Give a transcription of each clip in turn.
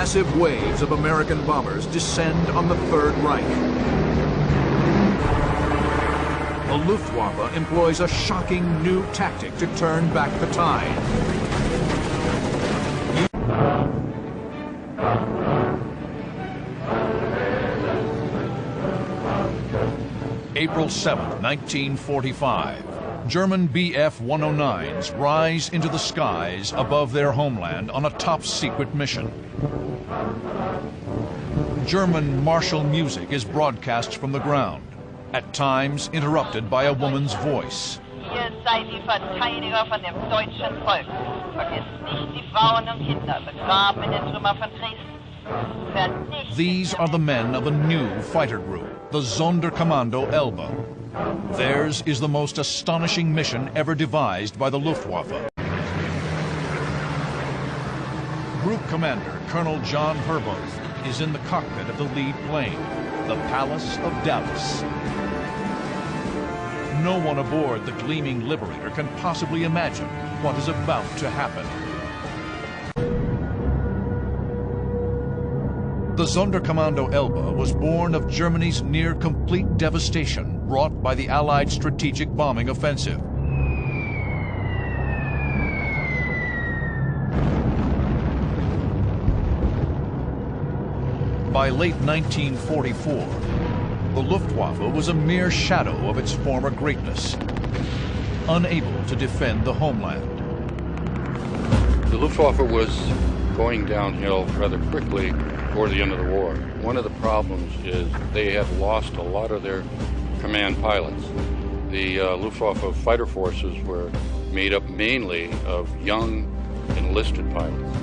Massive waves of American bombers descend on the Third Reich. The Luftwaffe employs a shocking new tactic to turn back the tide. April 7, 1945. German Bf-109s rise into the skies above their homeland on a top-secret mission. German martial music is broadcast from the ground, at times interrupted by a woman's voice. Ihr seid die Verteidiger von dem deutschen Volk. Vergesst nicht die Frauen und Kinder, begraben in den Trümmern von Dresden. These are the men of a new fighter group, the Sonderkommando Elbe. Theirs is the most astonishing mission ever devised by the Luftwaffe. Group Commander Colonel John Herboth is in the cockpit of the lead plane, the Palace of Dallas. No one aboard the gleaming Liberator can possibly imagine what is about to happen. The Sonderkommando Elbe was born of Germany's near-complete devastation wrought by the Allied strategic bombing offensive. By late 1944, the Luftwaffe was a mere shadow of its former greatness, unable to defend the homeland. The Luftwaffe was going downhill rather quickly toward the end of the war. One of the problems is they had lost a lot of their command pilots. The Luftwaffe fighter forces were made up mainly of young enlisted pilots.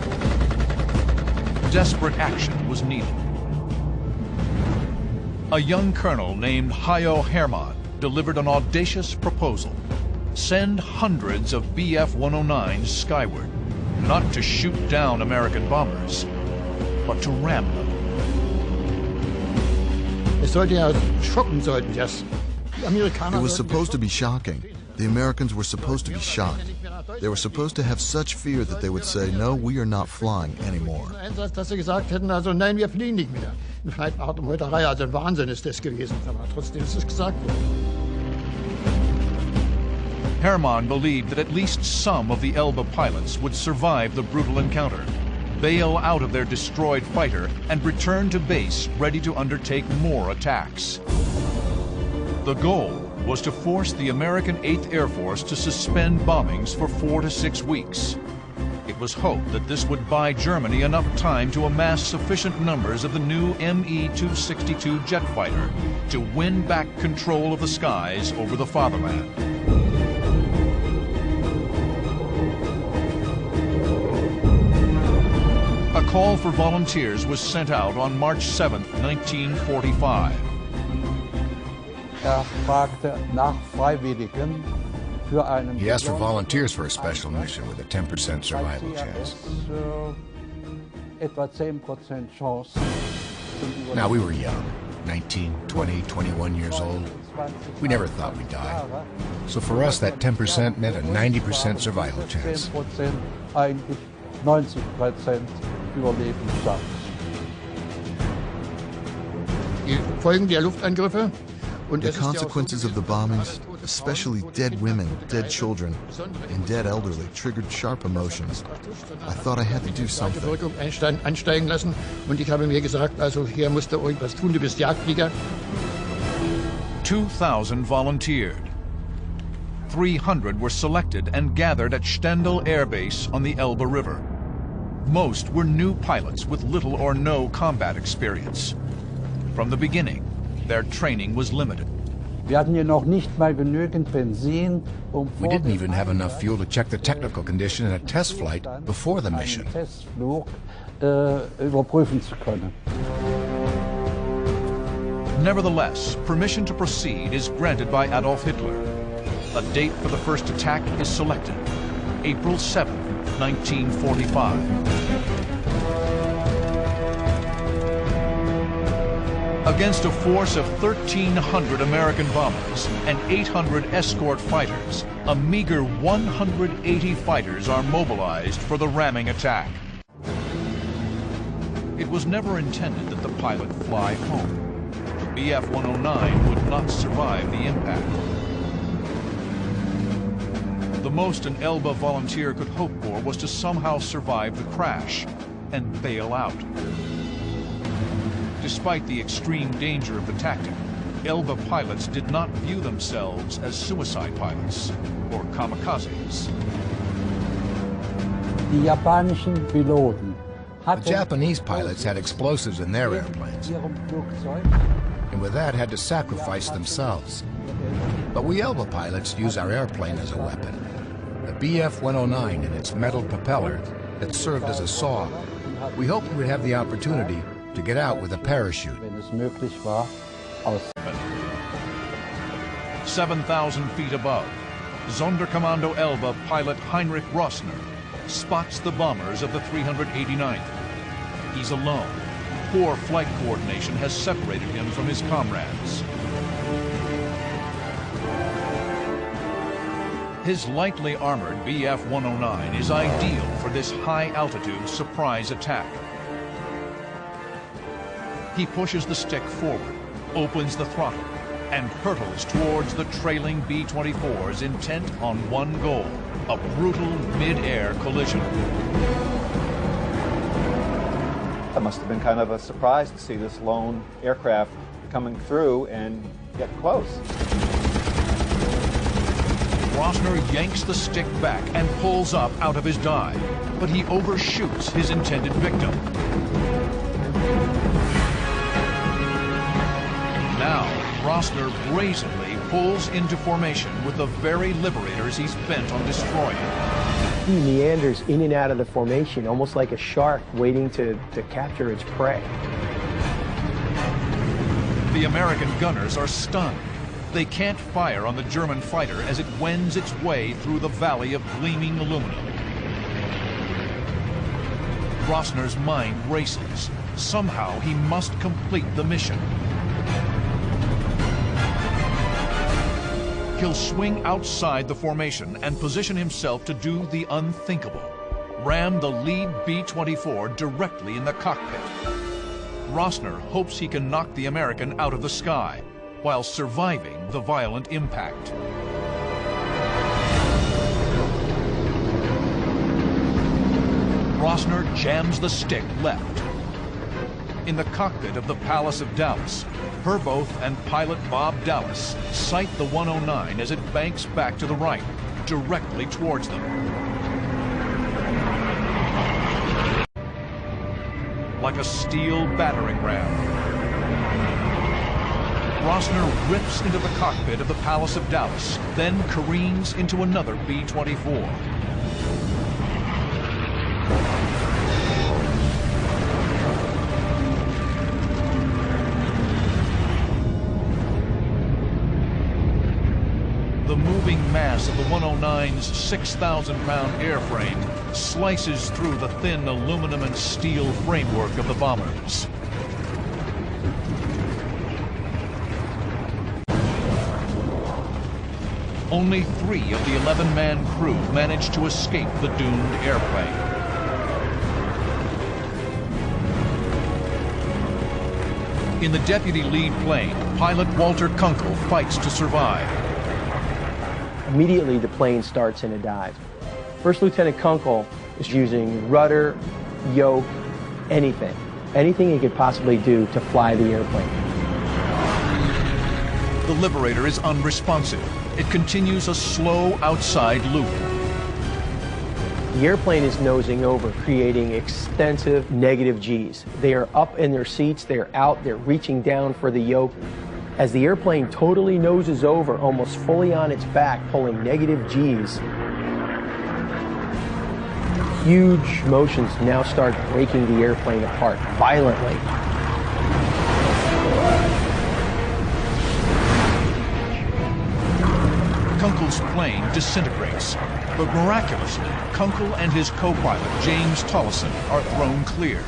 Desperate action was needed. A young colonel named Hajo Hermann delivered an audacious proposal: send hundreds of Bf-109s skyward, not to shoot down American bombers, but to ram them. It was supposed to be shocking. The Americans were supposed to be shocked. They were supposed to have such fear that they would say, no, we are not flying anymore. Hermann believed that at least some of the Elbe pilots would survive the brutal encounter, bail out of their destroyed fighter, and return to base ready to undertake more attacks. The goal was to force the American 8th Air Force to suspend bombings for 4 to 6 weeks. It was hoped that this would buy Germany enough time to amass sufficient numbers of the new Me-262 jet fighter to win back control of the skies over the fatherland. A call for volunteers was sent out on March 7, 1945. He asked for volunteers for a special mission with a 10% survival chance. Now, we were young, 19, 20, 21 years old. We never thought we'd die. So for us, that 10% meant a 90% survival chance. The consequences of the bombings, especially dead women, dead children, and dead elderly, triggered sharp emotions. I thought I had to do something. 2,000 volunteered. 300 were selected and gathered at Stendal Air Base on the Elbe River. Most were new pilots with little or no combat experience. From the beginning, their training was limited. We didn't even have enough fuel to check the technical condition in a test flight before the mission. Nevertheless, permission to proceed is granted by Adolf Hitler. A date for the first attack is selected: April 7, 1945. Against a force of 1,300 American bombers and 800 escort fighters, a meager 180 fighters are mobilized for the ramming attack. It was never intended that the pilot fly home. The Bf-109 would not survive the impact. The most an Elba volunteer could hope for was to somehow survive the crash and bail out. Despite the extreme danger of the tactic, Elba pilots did not view themselves as suicide pilots or kamikazes. The Japanese pilots had explosives in their airplanes, and with that had to sacrifice themselves. But we Elba pilots use our airplane as a weapon. The Bf-109 and its metal propeller that served as a saw. We hoped we would have the opportunity to get out with a parachute. 7,000 feet above, Sonderkommando Elba pilot Heinrich Rossner spots the bombers of the 389th. He's alone. Poor flight coordination has separated him from his comrades. His lightly armored Bf-109 is ideal for this high-altitude surprise attack. He pushes the stick forward, opens the throttle, and hurtles towards the trailing B-24s intent on one goal, a brutal mid-air collision. That must have been kind of a surprise to see this lone aircraft coming through and get close. Rossner yanks the stick back and pulls up out of his dive, but he overshoots his intended victim. Now, Rossner brazenly pulls into formation with the very liberators he's bent on destroying. He meanders in and out of the formation, almost like a shark waiting to capture its prey. The American gunners are stunned. They can't fire on the German fighter as it wends its way through the valley of gleaming aluminum. Rossner's mind races. Somehow he must complete the mission. He'll swing outside the formation and position himself to do the unthinkable. Ram the lead B-24 directly in the cockpit. Rossner hopes he can knock the American out of the sky while surviving the violent impact. Rossner jams the stick left. In the cockpit of the Pallas of Dallas, Herboth and pilot Bob Dallas sight the 109 as it banks back to the right, directly towards them. Like a steel battering ram, Rossner rips into the cockpit of the Pallas of Dallas, then careens into another B-24. The moving mass of the 109's 6,000-pound airframe slices through the thin aluminum and steel framework of the bombers. Only 3 of the 11-man crew managed to escape the doomed airplane. In the deputy lead plane, pilot Walter Kunkel fights to survive. Immediately, the plane starts in a dive. First Lieutenant Kunkel is using rudder, yoke, anything he could possibly do to fly the airplane. The Liberator is unresponsive. It continues a slow outside loop. The airplane is nosing over, creating extensive negative Gs. They are up in their seats, they're out, they're reaching down for the yoke. As the airplane totally noses over, almost fully on its back, pulling negative Gs, huge motions now start breaking the airplane apart violently. Kunkel's plane disintegrates, but miraculously, Kunkel and his co-pilot, James Tollison, are thrown clear.